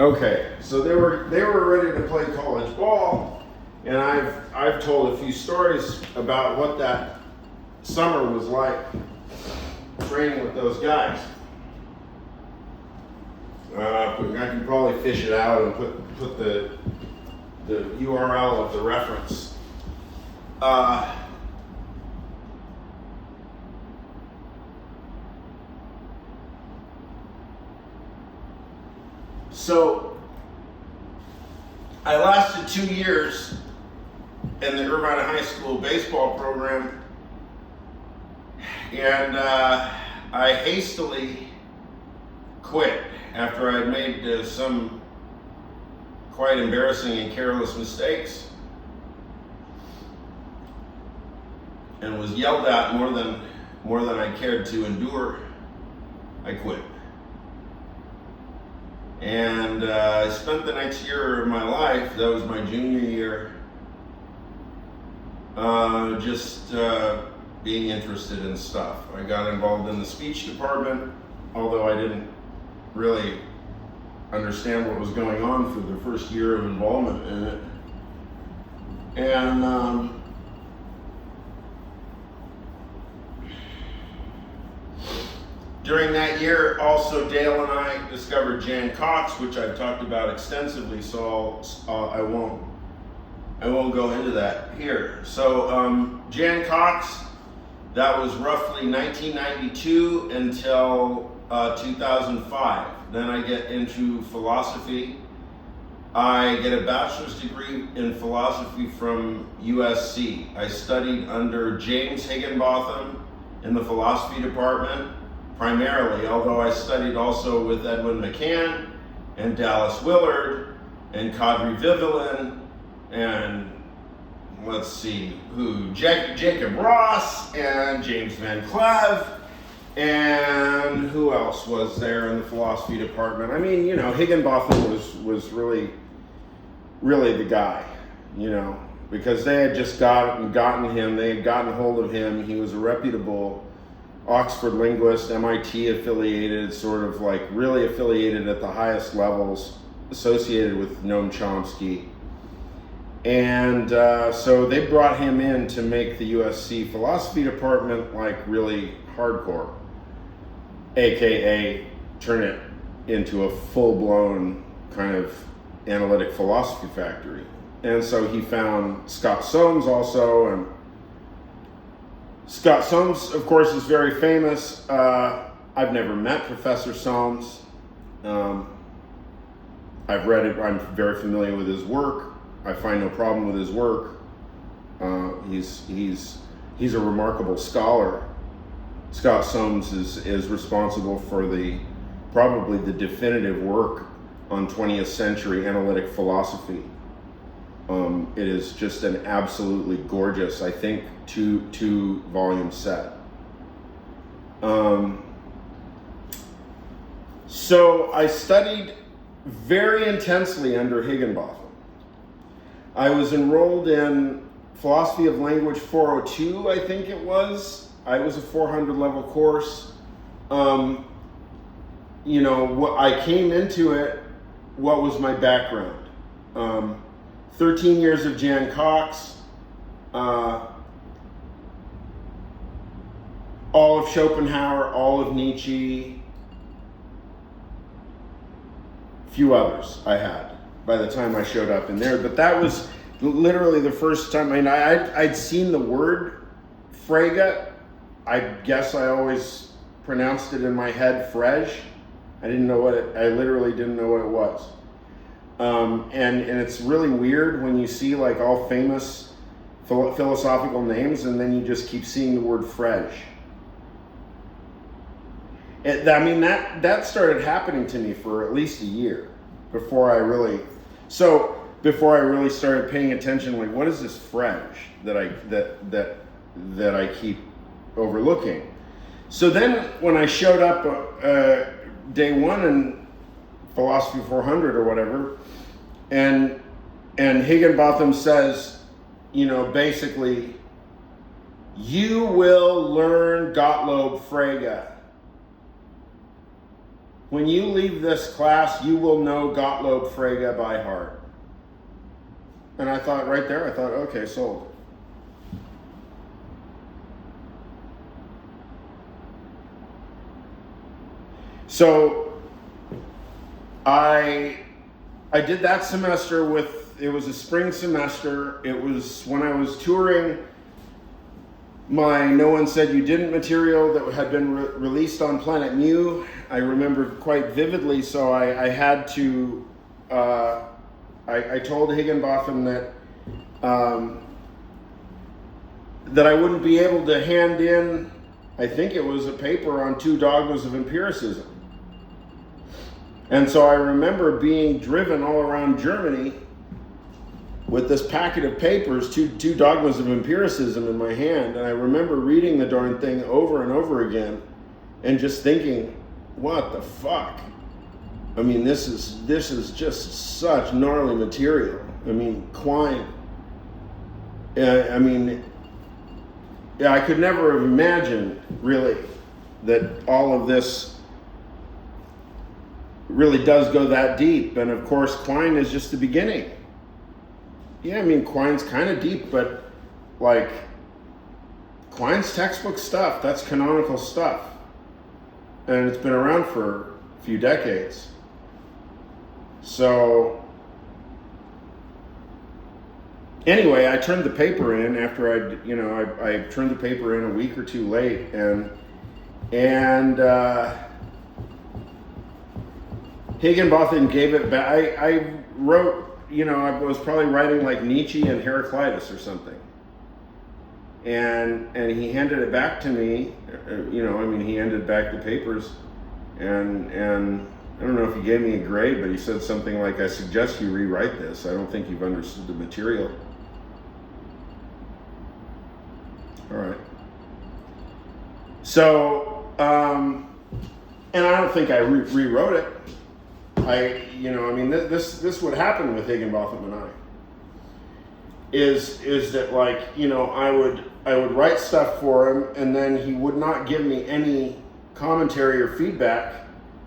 Okay, so they were ready to play college ball, and I've told a few stories about what that summer was like training with those guys. I can probably fish it out and put the URL of the reference. So I lasted 2 years in the Irvine High School baseball program, and I hastily quit after I had made some quite embarrassing and careless mistakes, and was yelled at more than I cared to endure. I quit. And I spent the next year of my life, that was my junior year, just being interested in stuff. I got involved in the speech department, although I didn't really understand what was going on for the first year of involvement in it. And during that year, also Dale and I discovered Jan Cox, which I've talked about extensively, so I won't go into that here. So Jan Cox, that was roughly 1992 until 2005. Then I get into philosophy. I get a bachelor's degree in philosophy from USC. I studied under James Higginbotham in the philosophy department, primarily, although I studied also with Edwin McCann and Dallas Willard and Kadri Vivian and let's see Jacob Ross and James Van Cleave, and who else was there in the philosophy department? I mean, you know, Higginbotham was really the guy, you know, because they had just gotten him, they had gotten hold of him. He was a reputable Oxford linguist, MIT affiliated, sort of like really affiliated at the highest levels, associated with Noam Chomsky. And so they brought him in to make the USC philosophy department like really hardcore, AKA turn it into a full-blown kind of analytic philosophy factory. And so he found Scott Soames also, and Scott Soames, of course, is very famous. I've never met Professor Soames. I've read it. I'm very familiar with his work. I find no problem with his work. He's a remarkable scholar. Scott Soames is responsible for probably the definitive work on 20th century analytic philosophy. It is just an absolutely gorgeous, I think, two volume set. So I studied very intensely under Higginbotham. I was enrolled in Philosophy of Language 402, I think it was. It was a 400 level course. You know, I came into it, what was my background? 13 years of Jan Cox, all of Schopenhauer, all of Nietzsche, a few others I had by the time I showed up in there. But that was literally the first time. I mean, I'd seen the word Frege. I guess I always pronounced it in my head Frege. I literally didn't know what it was. And it's really weird when you see like all famous philosophical names and then you just keep seeing the word Frege. That started happening to me for at least a year before I really started paying attention. Like, what is this Frege that I keep overlooking? So then when I showed up day one in Philosophy 400 or whatever, and Higginbotham says, you know, basically, you will learn Gottlob Frege. when you leave this class, you will know Gottlob Frege by heart. And I thought right there, I thought, okay, sold. So I did that semester it was a spring semester. It was when I was touring my No One Said You Didn't material that had been released on Planet Mu. I remember quite vividly, so I had to, I told Higginbotham that I wouldn't be able to hand in, I think it was a paper on 2 dogmas of empiricism. And so I remember being driven all around Germany with this packet of papers, two dogmas of empiricism in my hand. And I remember reading the darn thing over and over again and just thinking, what the fuck? I mean, this is just such gnarly material. I mean, Quine. I mean, yeah, I could never have imagined, really, that all of this really does go that deep. And of course, Quine is just the beginning. Yeah, I mean, Quine's kind of deep, but like, Quine's textbook stuff, that's canonical stuff. And it's been around for a few decades. So, anyway, I turned the paper in after I turned the paper in a week or two late, and Higginbotham gave it back. I wrote, I was probably writing like Nietzsche and Heraclitus or something. And he handed it back to me, he handed back the papers, and I don't know if he gave me a grade, but he said something like, I suggest you rewrite this. I don't think you've understood the material. All right. So, and I don't think I rewrote it. This would happen with Higginbotham and I. Is that like, I would write stuff for him, and then he would not give me any commentary or feedback,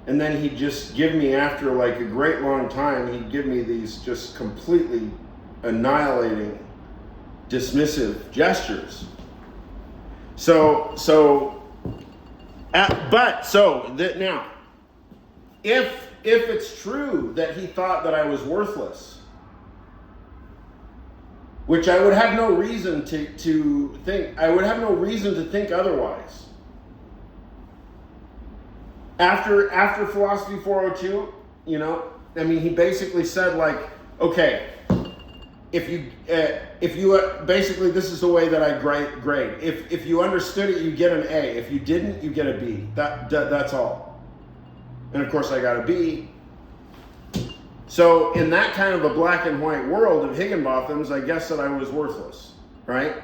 and then he'd just give me, after like a great long time, he'd give me these just completely annihilating, dismissive gestures. Now, if it's true that he thought that I was worthless, which I would have no reason to think, I would have no reason to think otherwise. After Philosophy 402, he basically said like, okay, if you basically, this is the way that I grade. If you understood it, you get an A. If you didn't, you get a B. That's all. And of course, I got a B. So in that kind of a black and white world of Higginbotham's, I guess that I was worthless, right?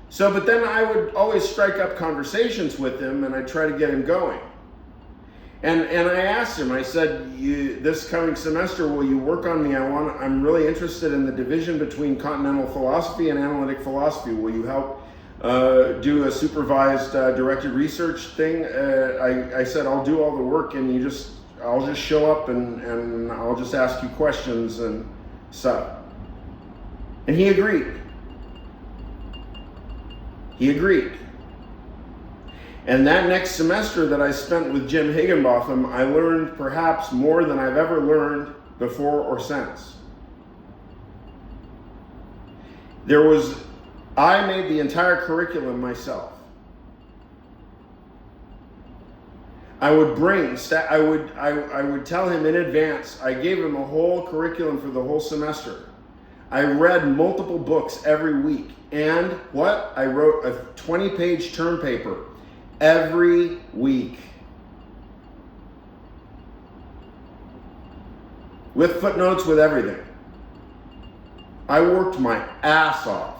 So, but then I would always strike up conversations with him, and I'd try to get him going. And I asked him, I said, this coming semester, will you work on me? I'm really interested in the division between continental philosophy and analytic philosophy. Will you help do a supervised directed research thing? I said, I'll do all the work, and I'll just show up and I'll just ask you questions and stuff. And he agreed. And that next semester that I spent with Jim Higginbotham, I learned perhaps more than I've ever learned before or since. I made the entire curriculum myself. I would tell him in advance, I gave him a whole curriculum for the whole semester. I read multiple books every week. And what? I wrote a 20-page term paper every week. With footnotes, with everything. I worked my ass off.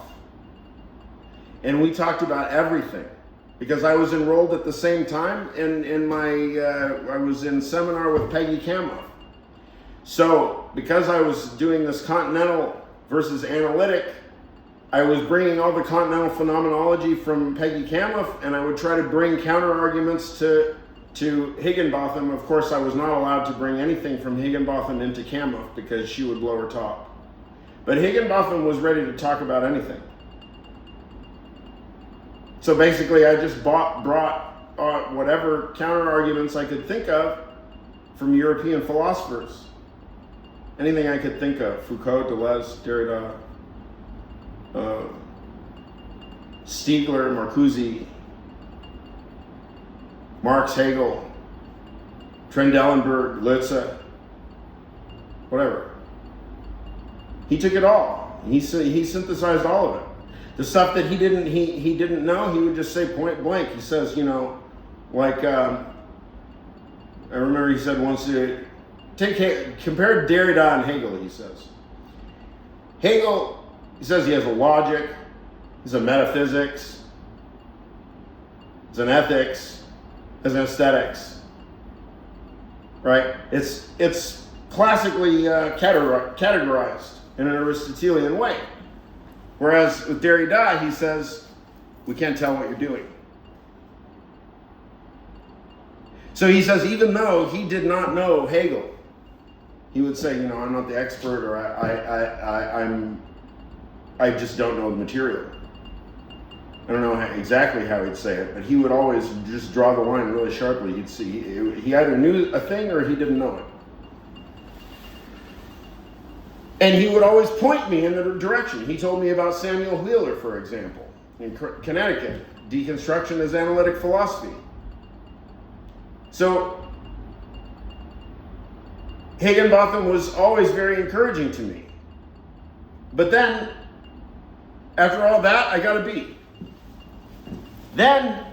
And we talked about everything. Because I was enrolled at the same time I was in seminar with Peggy Kamloff. So, because I was doing this continental versus analytic, I was bringing all the continental phenomenology from Peggy Kamloff, and I would try to bring counter arguments to to Higginbotham. Of course, I was not allowed to bring anything from Higginbotham into Kamuff because she would blow her top. But Higginbotham was ready to talk about anything. So basically, I just brought whatever counter arguments I could think of from European philosophers. Anything I could think of: Foucault, Deleuze, Derrida, Stiegler, Marcuse, Marx, Hegel, Trendelenburg, Lutze, whatever. He took it all. He synthesized all of it. The stuff that he didn't know, he would just say point blank. He says, I remember he said once, compare Derrida and Hegel, he says. Hegel, he says he has a logic, he's a metaphysics, he's an ethics, he's an aesthetics, right? It's classically categorized in an Aristotelian way. Whereas with Derrida, he says, we can't tell what you're doing. So he says, even though he did not know Hegel, he would say, I'm not the expert, or I just don't know the material. I don't know exactly how he'd say it, but he would always just draw the line really sharply. He'd see, he either knew a thing or he didn't know it. And he would always point me in the direction. He told me about Samuel Wheeler, for example, in Connecticut, Deconstruction as Analytic Philosophy. So Higginbotham was always very encouraging to me. But then, after all that, I got a B. Then